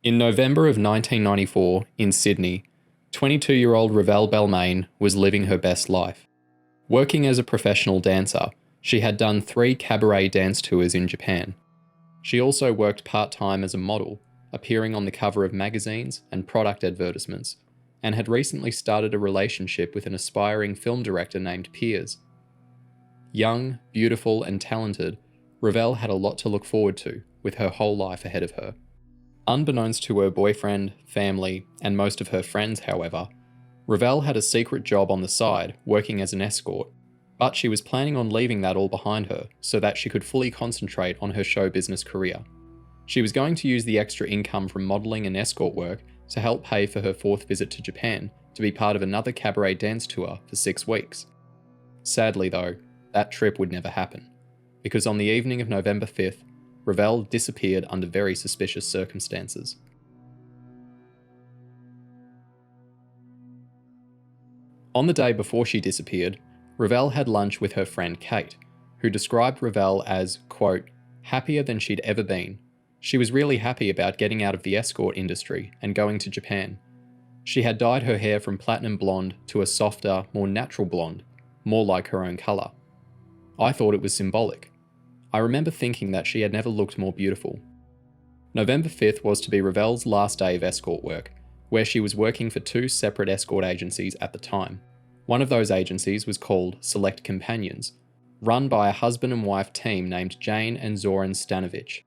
In November of 1994, in Sydney, 22-year-old Revelle Balmain was living her best life. Working as a professional dancer, she had done 3 cabaret dance tours in Japan. She also worked part-time as a model, appearing on the cover of magazines and product advertisements, and had recently started a relationship with an aspiring film director named Piers. Young, beautiful, and talented, Revelle had a lot to look forward to, with her whole life ahead of her. Unbeknownst to her boyfriend, family, and most of her friends, however, Revelle had a secret job on the side, working as an escort, but she was planning on leaving that all behind her so that she could fully concentrate on her show business career. She was going to use the extra income from modelling and escort work to help pay for her 4th visit to Japan to be part of another cabaret dance tour for 6 weeks. Sadly though, that trip would never happen, because on the evening of November 5th, Revelle disappeared under very suspicious circumstances. On the day before she disappeared, Revelle had lunch with her friend Kate, who described Revelle as, quote, happier than she'd ever been. She was really happy about getting out of the escort industry and going to Japan. She had dyed her hair from platinum blonde to a softer, more natural blonde, more like her own colour. I thought it was symbolic. I remember thinking that she had never looked more beautiful. November 5th was to be Revelle's last day of escort work, where she was working for 2 separate escort agencies at the time. One of those agencies was called Select Companions, run by a husband and wife team named Jane and Zoran Stanovich.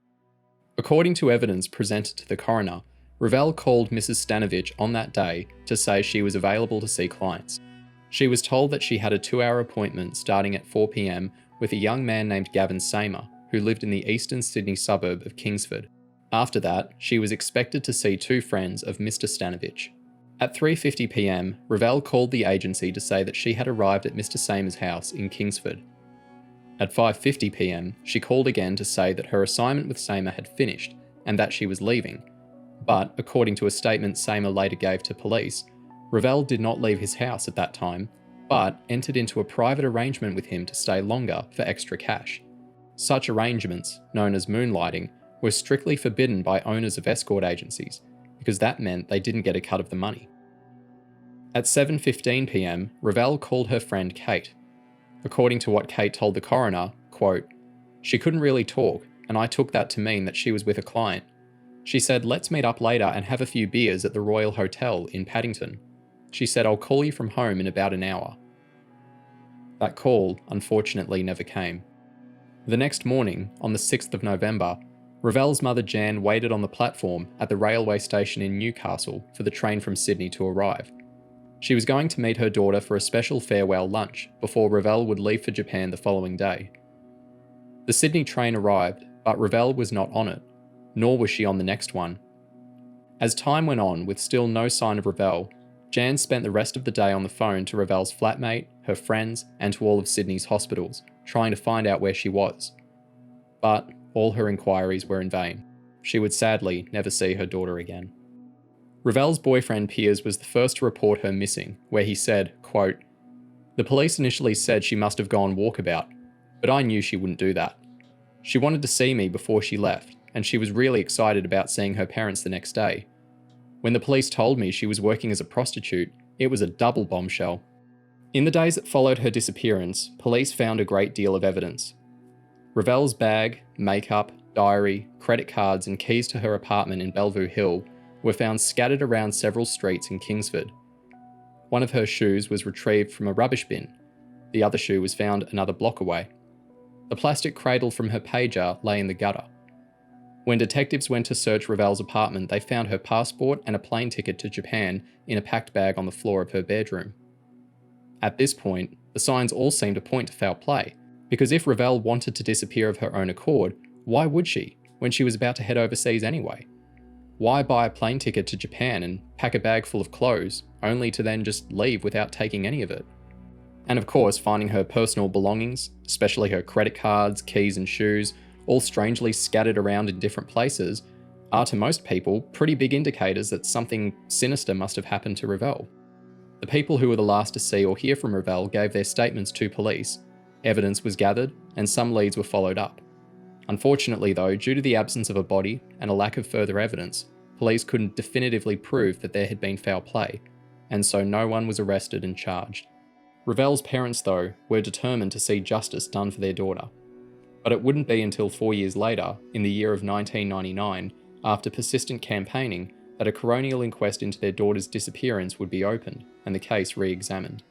According to evidence presented to the coroner, Revelle called Mrs. Stanovich on that day to say she was available to see clients. She was told that she had a 2-hour appointment starting at 4 p.m. with a young man named Gavin Samer, who lived in the eastern Sydney suburb of Kingsford. After that, she was expected to see 2 friends of Mr. Stanovich. At 3:50 p.m, Revelle called the agency to say that she had arrived at Mr. Samer's house in Kingsford. At 5:50 p.m, she called again to say that her assignment with Samer had finished and that she was leaving. But, according to a statement Samer later gave to police, Revelle did not leave his house at that time, but entered into a private arrangement with him to stay longer for extra cash. Such arrangements, known as moonlighting, were strictly forbidden by owners of escort agencies, because that meant they didn't get a cut of the money. At 7:15 p.m, Revelle called her friend Kate. According to what Kate told the coroner, quote, she couldn't really talk, and I took that to mean that she was with a client. She said, let's meet up later and have a few beers at the Royal Hotel in Paddington. She said, I'll call you from home in about an hour. That call, unfortunately, never came. The next morning, on the 6th of November, Revelle's mother Jan waited on the platform at the railway station in Newcastle for the train from Sydney to arrive. She was going to meet her daughter for a special farewell lunch before Revelle would leave for Japan the following day. The Sydney train arrived, but Revelle was not on it, nor was she on the next one. As time went on with still no sign of Revelle, Jan spent the rest of the day on the phone to Revelle's flatmate, her friends, and to all of Sydney's hospitals, trying to find out where she was. But all her inquiries were in vain. She would sadly never see her daughter again. Revelle's boyfriend Piers was the first to report her missing, where he said, quote, the police initially said she must have gone walkabout, but I knew she wouldn't do that. She wanted to see me before she left, and she was really excited about seeing her parents the next day. When the police told me she was working as a prostitute, it was a double bombshell. In the days that followed her disappearance, police found a great deal of evidence. Revelle's bag, makeup, diary, credit cards, and keys to her apartment in Bellevue Hill were found scattered around several streets in Kingsford. One of her shoes was retrieved from a rubbish bin. The other shoe was found another block away. The plastic cradle from her pager lay in the gutter. When detectives went to search Revelle's apartment, they found her passport and a plane ticket to Japan in a packed bag on the floor of her bedroom. At this point, the signs all seemed to point to foul play, because if Revelle wanted to disappear of her own accord, why would she, when she was about to head overseas anyway? Why buy a plane ticket to Japan and pack a bag full of clothes, only to then just leave without taking any of it? And of course, finding her personal belongings, especially her credit cards, keys and shoes, all strangely scattered around in different places, are to most people pretty big indicators that something sinister must have happened to Revelle. The people who were the last to see or hear from Revelle gave their statements to police, evidence was gathered, and some leads were followed up. Unfortunately though, due to the absence of a body and a lack of further evidence, police couldn't definitively prove that there had been foul play, and so no one was arrested and charged. Revelle's parents, though, were determined to see justice done for their daughter. But it wouldn't be until 4 years later, in the year of 1999, after persistent campaigning, that a coronial inquest into their daughter's disappearance would be opened and the case re-examined.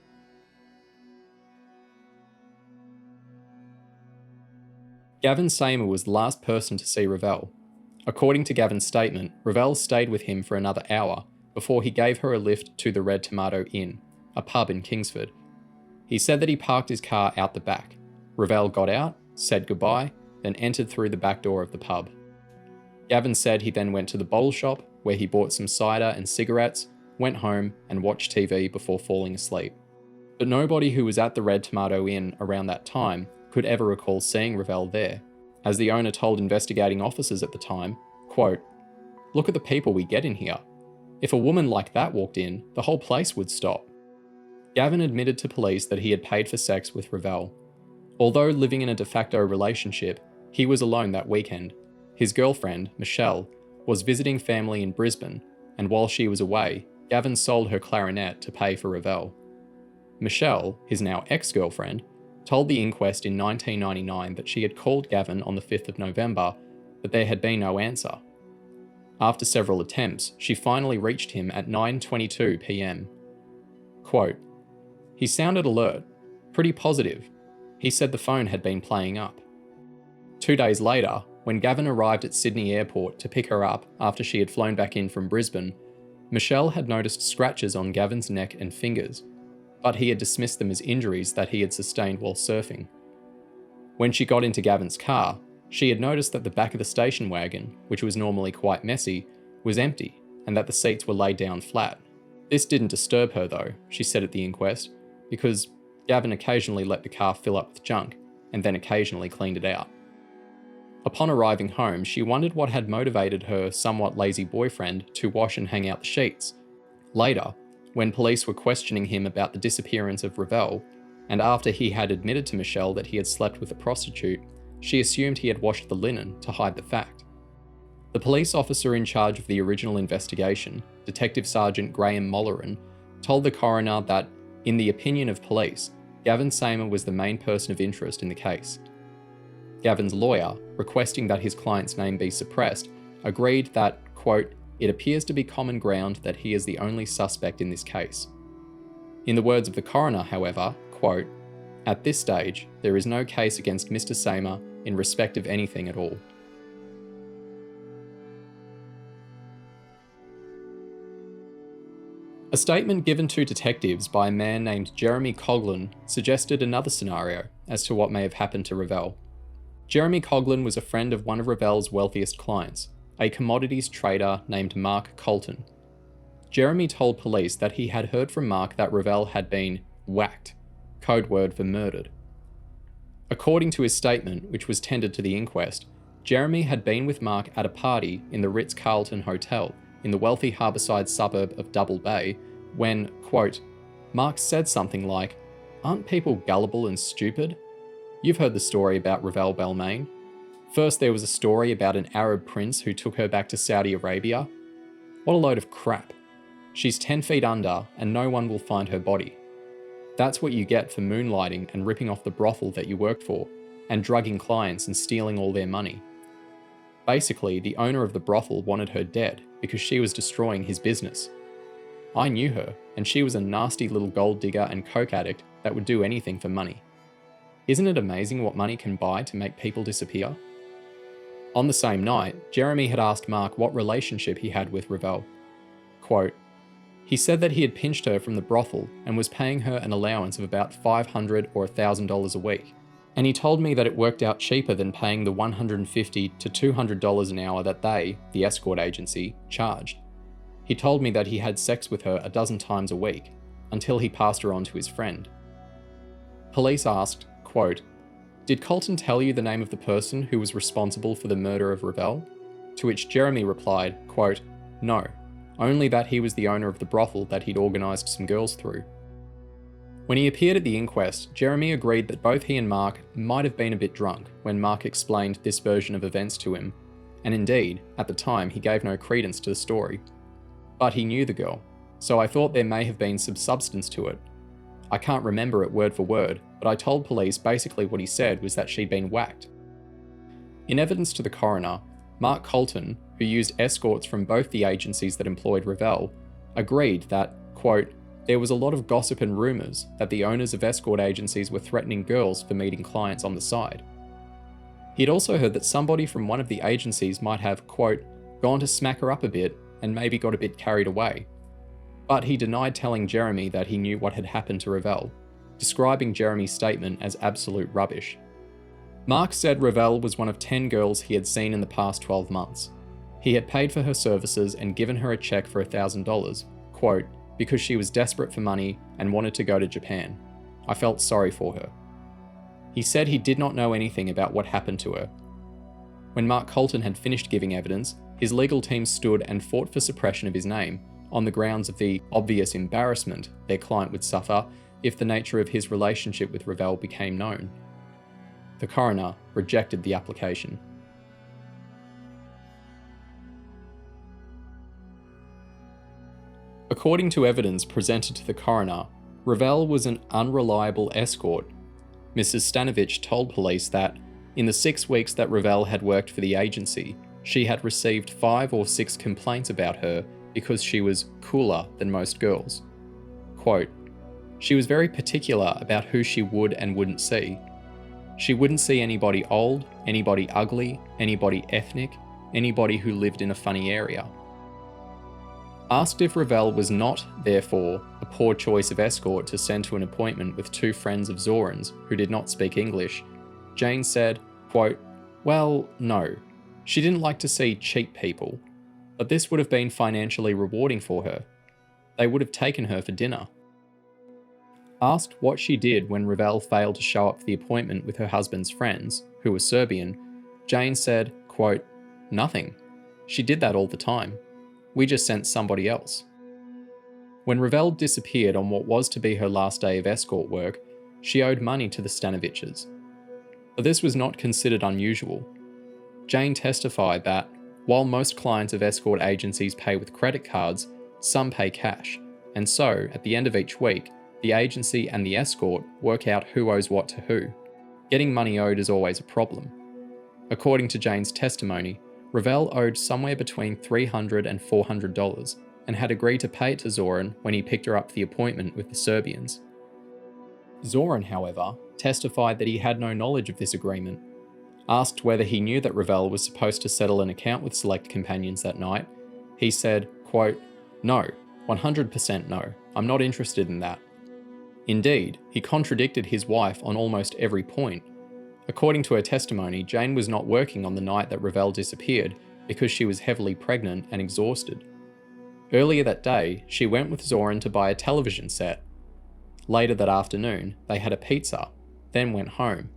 Gavin Seymour was the last person to see Revelle. According to Gavin's statement, Revelle stayed with him for another hour before he gave her a lift to the Red Tomato Inn, a pub in Kingsford. He said that he parked his car out the back. Revelle got out, said goodbye, then entered through the back door of the pub. Gavin said he then went to the bottle shop, where he bought some cider and cigarettes, went home and watched TV before falling asleep. But nobody who was at the Red Tomato Inn around that time could ever recall seeing Revelle there, as the owner told investigating officers at the time, quote, "Look at the people we get in here. If a woman like that walked in, the whole place would stop." Gavin admitted to police that he had paid for sex with Revelle. Although living in a de facto relationship, he was alone that weekend. His girlfriend, Michelle, was visiting family in Brisbane, and while she was away, Gavin sold her clarinet to pay for Revelle. Michelle, his now ex-girlfriend, told the inquest in 1999 that she had called Gavin on the 5th of November, but there had been no answer. After several attempts, she finally reached him at 9:22 p.m. Quote, "He sounded alert, pretty positive. He said the phone had been playing up." 2 days later, when Gavin arrived at Sydney Airport to pick her up after she had flown back in from Brisbane, Michelle had noticed scratches on Gavin's neck and fingers, but he had dismissed them as injuries that he had sustained while surfing. When she got into Gavin's car, she had noticed that the back of the station wagon, which was normally quite messy, was empty, and that the seats were laid down flat. This didn't disturb her though, she said at the inquest, because Gavin occasionally let the car fill up with junk, and then occasionally cleaned it out. Upon arriving home, she wondered what had motivated her somewhat lazy boyfriend to wash and hang out the sheets. Later, when police were questioning him about the disappearance of Revelle, and after he had admitted to Michelle that he had slept with a prostitute, she assumed he had washed the linen to hide the fact. The police officer in charge of the original investigation, Detective Sergeant Graham Molleran, told the coroner that, in the opinion of police, Gavin Seymour was the main person of interest in the case. Gavin's lawyer, requesting that his client's name be suppressed, agreed that, quote, "It appears to be common ground that he is the only suspect in this case." In the words of the coroner, however, quote, "At this stage, there is no case against Mr. Seymour in respect of anything at all." A statement given to detectives by a man named Jeremy Coughlin suggested another scenario as to what may have happened to Revelle. Jeremy Coughlin was a friend of one of Revelle's wealthiest clients, a commodities trader named Mark Colton. Jeremy told police that he had heard from Mark that Revelle had been whacked, code word for murdered. According to his statement, which was tendered to the inquest, Jeremy had been with Mark at a party in the Ritz-Carlton Hotel in the wealthy harbourside suburb of Double Bay when, quote, Mark said something like, "Aren't people gullible and stupid? You've heard the story about Revelle Balmain. First there was a story about an Arab prince who took her back to Saudi Arabia. What a load of crap. She's 10 feet under and no one will find her body. That's what you get for moonlighting and ripping off the brothel that you worked for, and drugging clients and stealing all their money. Basically, the owner of the brothel wanted her dead because she was destroying his business. I knew her, and she was a nasty little gold digger and coke addict that would do anything for money. Isn't it amazing what money can buy to make people disappear?" On the same night, Jeremy had asked Mark what relationship he had with Revelle. Quote, "He said that he had pinched her from the brothel and was paying her an allowance of about $500 or $1,000 a week. And he told me that it worked out cheaper than paying the $150 to $200 an hour that they, the escort agency, charged. He told me that he had sex with her a dozen times a week, until he passed her on to his friend." Police asked, quote, "Did Colton tell you the name of the person who was responsible for the murder of Revelle?" To which Jeremy replied, quote, "No, only that he was the owner of the brothel that he'd organised some girls through." When he appeared at the inquest, Jeremy agreed that both he and Mark might have been a bit drunk when Mark explained this version of events to him, and indeed, at the time, he gave no credence to the story. But he knew the girl, so I thought there may have been some substance to it. I can't remember it word for word, but I told police basically what he said was that she'd been whacked. In evidence to the coroner, Mark Colton, who used escorts from both the agencies that employed Revelle, agreed that, quote, there was a lot of gossip and rumours that the owners of escort agencies were threatening girls for meeting clients on the side. He'd also heard that somebody from one of the agencies might have, quote, gone to smack her up a bit and maybe got a bit carried away. But he denied telling Jeremy that he knew what had happened to Revelle, describing Jeremy's statement as absolute rubbish. Mark said Revelle was one of 10 girls he had seen in the past 12 months. He had paid for her services and given her a check for $1,000, quote, because she was desperate for money and wanted to go to Japan. I felt sorry for her. He said he did not know anything about what happened to her. When Mark Colton had finished giving evidence, his legal team stood and fought for suppression of his name on the grounds of the obvious embarrassment their client would suffer if the nature of his relationship with Revelle became known. The coroner rejected the application. According to evidence presented to the coroner, Revelle was an unreliable escort. Mrs. Stanovich told police that, in the 6 weeks that Revelle had worked for the agency, she had received 5 or 6 complaints about her because she was cooler than most girls. Quote, she was very particular about who she would and wouldn't see. She wouldn't see anybody old, anybody ugly, anybody ethnic, anybody who lived in a funny area. Asked if Revelle was not, therefore, a poor choice of escort to send to an appointment with 2 friends of Zoran's who did not speak English, Jane said, quote, well, no. She didn't like to see cheap people, but this would have been financially rewarding for her. They would have taken her for dinner. Asked what she did when Revelle failed to show up for the appointment with her husband's friends, who were Serbian, Jane said, quote, nothing. She did that all the time. We just sent somebody else. When Revelle disappeared on what was to be her last day of escort work, she owed money to the Stanoviches. But this was not considered unusual. Jane testified that, while most clients of escort agencies pay with credit cards, some pay cash, and so, at the end of each week, the agency and the escort work out who owes what to who. Getting money owed is always a problem. According to Jane's testimony, Revelle owed somewhere between $300 and $400 and had agreed to pay it to Zoran when he picked her up for the appointment with the Serbians. Zoran, however, testified that he had no knowledge of this agreement. Asked whether he knew that Revelle was supposed to settle an account with Select Companions that night, he said, quote, no, 100% no, I'm not interested in that. Indeed, he contradicted his wife on almost every point. According to her testimony, Jane was not working on the night that Revelle disappeared because she was heavily pregnant and exhausted. Earlier that day, she went with Zoran to buy a television set. Later that afternoon, they had a pizza, then went home.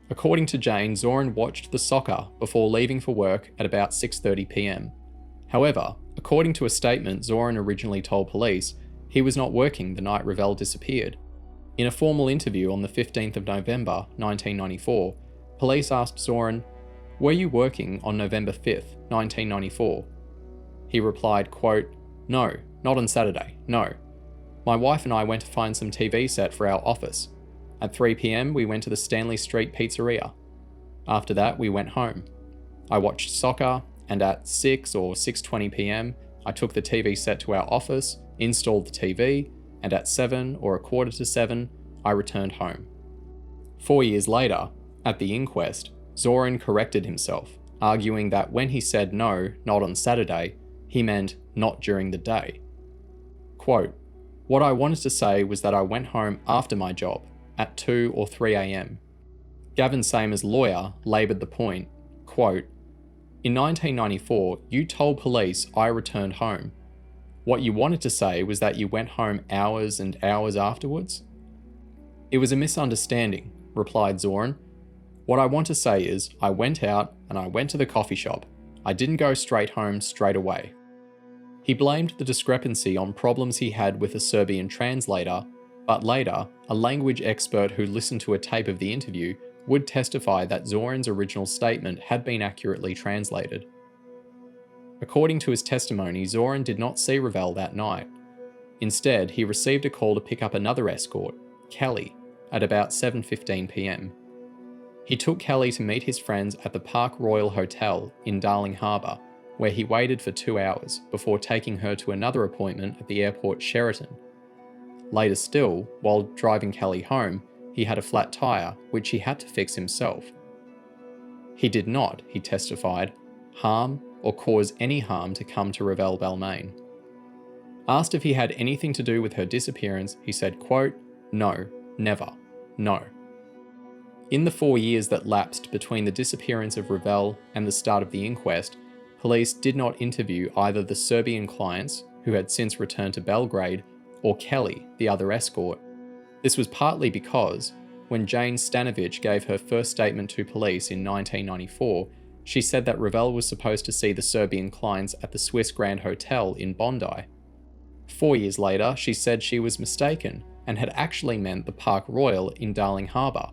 According to Jane, Zoran watched the soccer before leaving for work at about 6:30 p.m. However, according to a statement Zoran originally told police, he was not working the night Revelle disappeared. In a formal interview on the 15th of November 1994, police asked Zoran, were you working on November 5th, 1994? He replied, quote, no, not on Saturday, no. My wife and I went to find some TV set for our office. At 3 p.m, we went to the Stanley Street Pizzeria. After that, we went home. I watched soccer, and at 6 or 6:20 p.m, I took the TV set to our office, installed the TV, and at 7 or 6:45, I returned home. 4 years later, at the inquest, Zoran corrected himself, arguing that when he said no, not on Saturday, he meant not during the day. Quote, what I wanted to say was that I went home after my job, at 2 or 3 a.m. Gavin Samer's lawyer laboured the point, quote, in 1994, you told police I returned home. What you wanted to say was that you went home hours and hours afterwards? It was a misunderstanding, replied Zoran. What I want to say is, I went out and I went to the coffee shop. I didn't go straight home straight away. He blamed the discrepancy on problems he had with a Serbian translator, but later, a language expert who listened to a tape of the interview would testify that Zoran's original statement had been accurately translated. According to his testimony, Zoran did not see Revelle that night. Instead, he received a call to pick up another escort, Kelly, at about 7:15 p.m. He took Kelly to meet his friends at the Park Royal Hotel in Darling Harbour, where he waited for 2 hours before taking her to another appointment at the airport Sheraton. Later still, while driving Kelly home, he had a flat tyre, which he had to fix himself. He did not, he testified, harm or cause any harm to come to Revelle Balmain. Asked if he had anything to do with her disappearance, he said, quote, "No, never, no." In the 4 years that lapsed between the disappearance of Revelle and the start of the inquest, police did not interview either the Serbian clients, who had since returned to Belgrade, or Kelly, the other escort. This was partly because, when Jane Stanovic gave her first statement to police in 1994, she said that Revelle was supposed to see the Serbian clients at the Swiss Grand Hotel in Bondi. 4 years later, she said she was mistaken and had actually meant the Park Royal in Darling Harbour.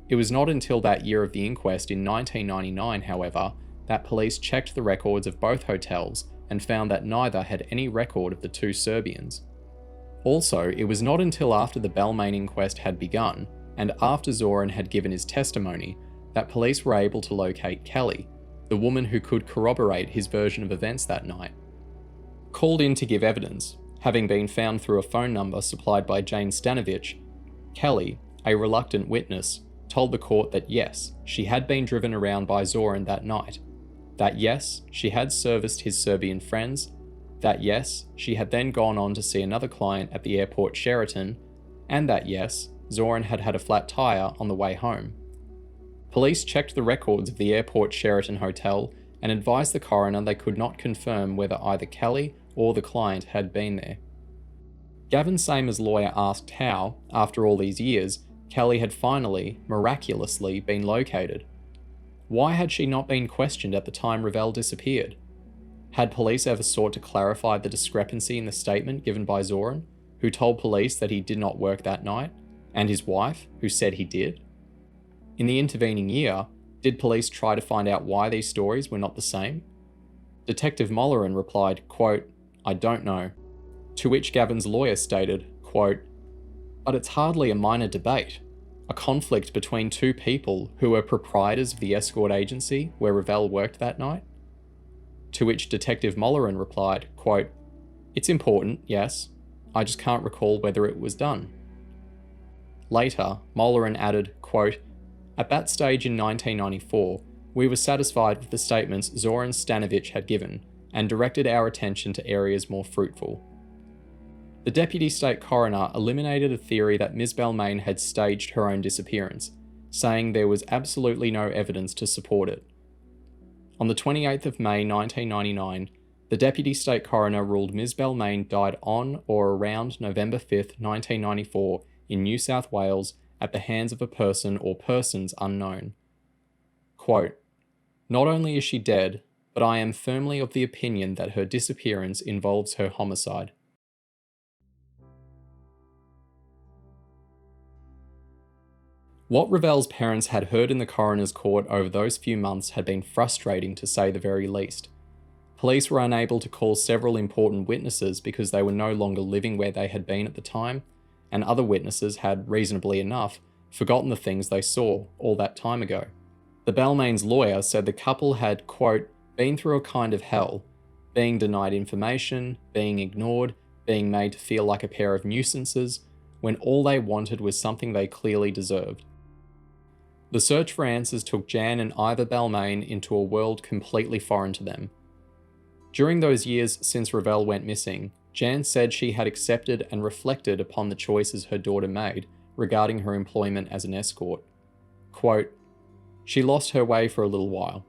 It was not until that year of the inquest in 1999, however, that police checked the records of both hotels and found that neither had any record of the two Serbians. Also, it was not until after the Balmain inquest had begun, and after Zoran had given his testimony, that police were able to locate Kelly, the woman who could corroborate his version of events that night. Called in to give evidence, having been found through a phone number supplied by Jane Stanovic, Kelly, a reluctant witness, told the court that yes, she had been driven around by Zoran that night, that yes, she had serviced his Serbian friends, that yes, she had then gone on to see another client at the airport Sheraton, and that yes, Zoran had had a flat tyre on the way home. Police checked the records of the airport Sheraton hotel and advised the coroner they could not confirm whether either Kelly or the client had been there. Gavin Samer's lawyer asked how, after all these years, Kelly had finally, miraculously, been located. Why had she not been questioned at the time Revelle disappeared? Had police ever sought to clarify the discrepancy in the statement given by Zoran, who told police that he did not work that night, and his wife, who said he did? In the intervening year, did police try to find out why these stories were not the same? Detective Mollerin replied, quote, "I don't know," to which Gavin's lawyer stated, quote, "But it's hardly a minor debate, a conflict between two people who were proprietors of the escort agency where Revelle worked that night?" To which Detective Mollerin replied, quote, "It's important, yes. I just can't recall whether it was done." Later, Mollerin added, quote, "At that stage in 1994, we were satisfied with the statements Zoran Stanovic had given and directed our attention to areas more fruitful." The Deputy State Coroner eliminated a theory that Ms. Balmain had staged her own disappearance, saying there was absolutely no evidence to support it. On the 28th of May 1999, the Deputy State Coroner ruled Ms. Balmain died on or around November 5, 1994 in New South Wales at the hands of a person or persons unknown. Quote, "Not only is she dead, but I am firmly of the opinion that her disappearance involves her homicide." What Revelle's parents had heard in the coroner's court over those few months had been frustrating to say the very least. Police were unable to call several important witnesses because they were no longer living where they had been at the time, and other witnesses had, reasonably enough, forgotten the things they saw all that time ago. The Balmain's lawyer said the couple had, quote, "been through a kind of hell, being denied information, being ignored, being made to feel like a pair of nuisances, when all they wanted was something they clearly deserved." The search for answers took Jan and Ivor Balmain into a world completely foreign to them. During those years since Revelle went missing, Jan said she had accepted and reflected upon the choices her daughter made regarding her employment as an escort. Quote, "She lost her way for a little while.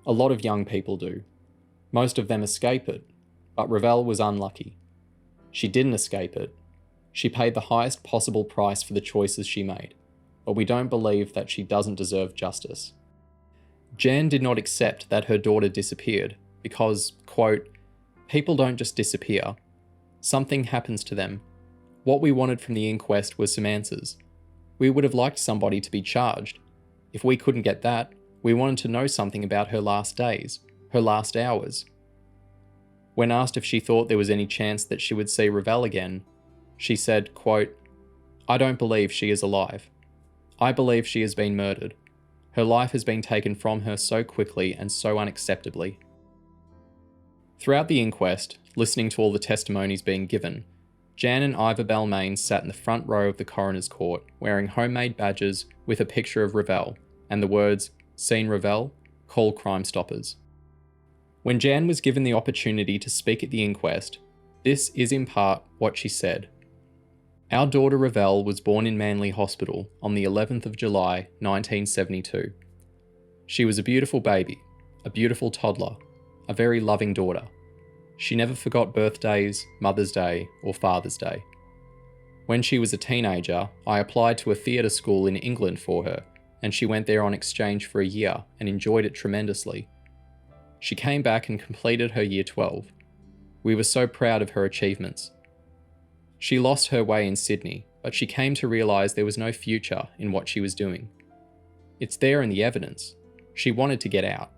A lot of young people do. Most of them escape it, but Revelle was unlucky. She didn't escape it. She paid the highest possible price for the choices she made, but we don't believe that she doesn't deserve justice." Jan did not accept that her daughter disappeared because, quote, "People don't just disappear. Something happens to them. What we wanted from the inquest was some answers. We would have liked somebody to be charged, If we couldn't get that, we wanted to know something about her last days, her last hours. When asked if she thought there was any chance that she would see Revelle again, she said, quote, "I don't believe she is alive. I believe she has been murdered. Her life has been taken from her so quickly and so unacceptably." Throughout the inquest, listening to all the testimonies being given, Jan and Ivor Balmain sat in the front row of the coroner's court wearing homemade badges with a picture of Revelle and the words, "Seen Revelle? Call CrimeStoppers." When Jan was given the opportunity to speak at the inquest, this is in part what she said. "Our daughter Revelle was born in Manly Hospital on the 11th of July 1972. She was a beautiful baby, a beautiful toddler, a very loving daughter. She never forgot birthdays, Mother's Day, or Father's Day. When she was a teenager, I applied to a theatre school in England for her, and she went there on exchange for a year and enjoyed it tremendously. She came back and completed her year 12. We were so proud of her achievements. She lost her way in Sydney, but she came to realise there was no future in what she was doing. It's there in the evidence. She wanted to get out.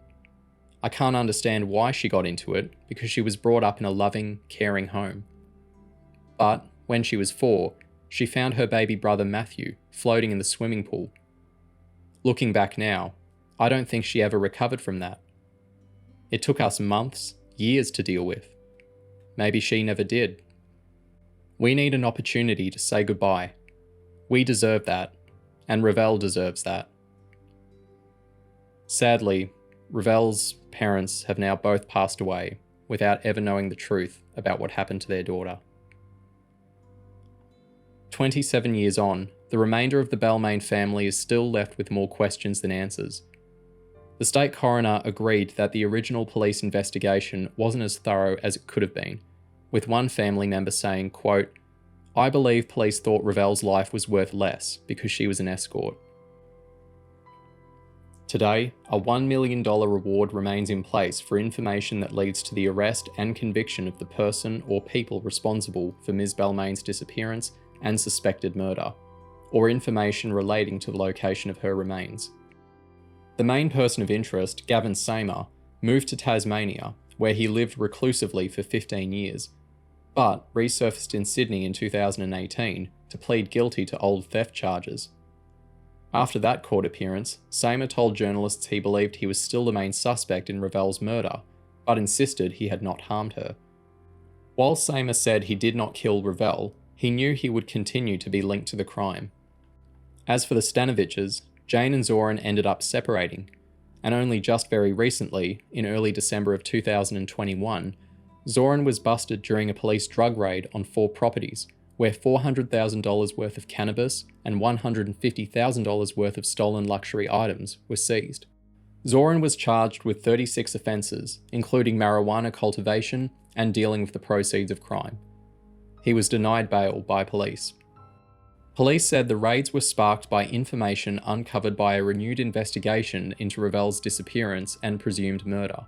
I can't understand why she got into it, because she was brought up in a loving, caring home. But when she was 4, she found her baby brother Matthew floating in the swimming pool. Looking back now, I don't think she ever recovered from that. It took us months, years to deal with. Maybe she never did. We need an opportunity to say goodbye. We deserve that, and Revelle deserves that." Sadly, Revelle's parents have now both passed away without ever knowing the truth about what happened to their daughter. 27 years on, the remainder of the Balmain family is still left with more questions than answers. The state coroner agreed that the original police investigation wasn't as thorough as it could have been, with one family member saying, quote, "I believe police thought Revelle's life was worth less because she was an escort." Today, a $1 million reward remains in place for information that leads to the arrest and conviction of the person or people responsible for Ms. Balmain's disappearance and suspected murder, or information relating to the location of her remains. The main person of interest, Gavin Seymour, moved to Tasmania, where he lived reclusively for 15 years, but resurfaced in Sydney in 2018 to plead guilty to old theft charges. After that court appearance, Seymour told journalists he believed he was still the main suspect in Revelle's murder, but insisted he had not harmed her. While Seymour said he did not kill Revelle, he knew he would continue to be linked to the crime. As for the Stanoviches, Jane and Zoran ended up separating, and only just very recently, in early December of 2021, Zoran was busted during a police drug raid on 4 properties, where $400,000 worth of cannabis and $150,000 worth of stolen luxury items were seized. Zoran was charged with 36 offences, including marijuana cultivation and dealing with the proceeds of crime. He was denied bail by police. Police said the raids were sparked by information uncovered by a renewed investigation into Revelle's disappearance and presumed murder.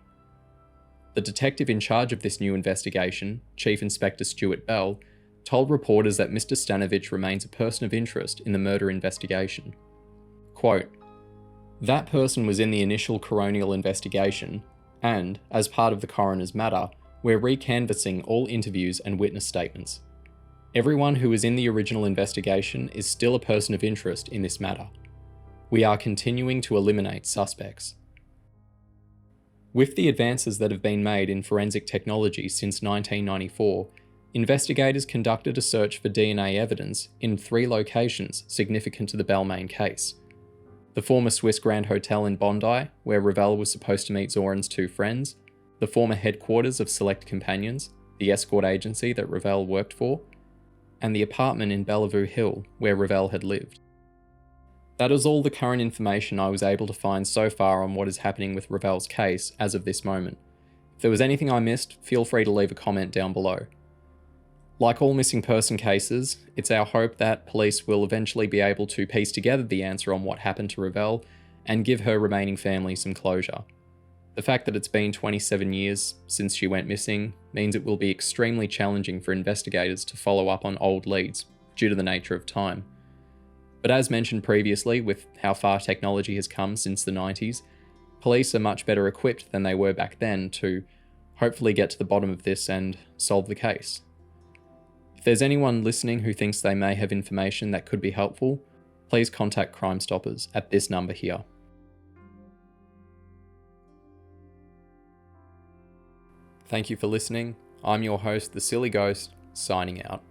The detective in charge of this new investigation, Chief Inspector Stuart Bell, told reporters that Mr. Stanovich remains a person of interest in the murder investigation. Quote, "That person was in the initial coronial investigation, and, as part of the coroner's matter, we're recanvassing all interviews and witness statements. Everyone who was in the original investigation is still a person of interest in this matter. We are continuing to eliminate suspects." With the advances that have been made in forensic technology since 1994, investigators conducted a search for DNA evidence in 3 locations significant to the Balmain case. The former Swiss Grand Hotel in Bondi, where Revelle was supposed to meet Zoran's 2 friends, the former headquarters of Select Companions, the escort agency that Revelle worked for, and the apartment in Bellevue Hill, where Revelle had lived. That is all the current information I was able to find so far on what is happening with Revelle's case as of this moment. If there was anything I missed, feel free to leave a comment down below. Like all missing person cases, it's our hope that police will eventually be able to piece together the answer on what happened to Revelle and give her remaining family some closure. The fact that it's been 27 years since she went missing means it will be extremely challenging for investigators to follow up on old leads due to the nature of time. But as mentioned previously, with how far technology has come since the 90s, police are much better equipped than they were back then to hopefully get to the bottom of this and solve the case. If there's anyone listening who thinks they may have information that could be helpful, please contact CrimeStoppers at this number here. Thank you for listening. I'm your host, The Silly Ghost, signing out.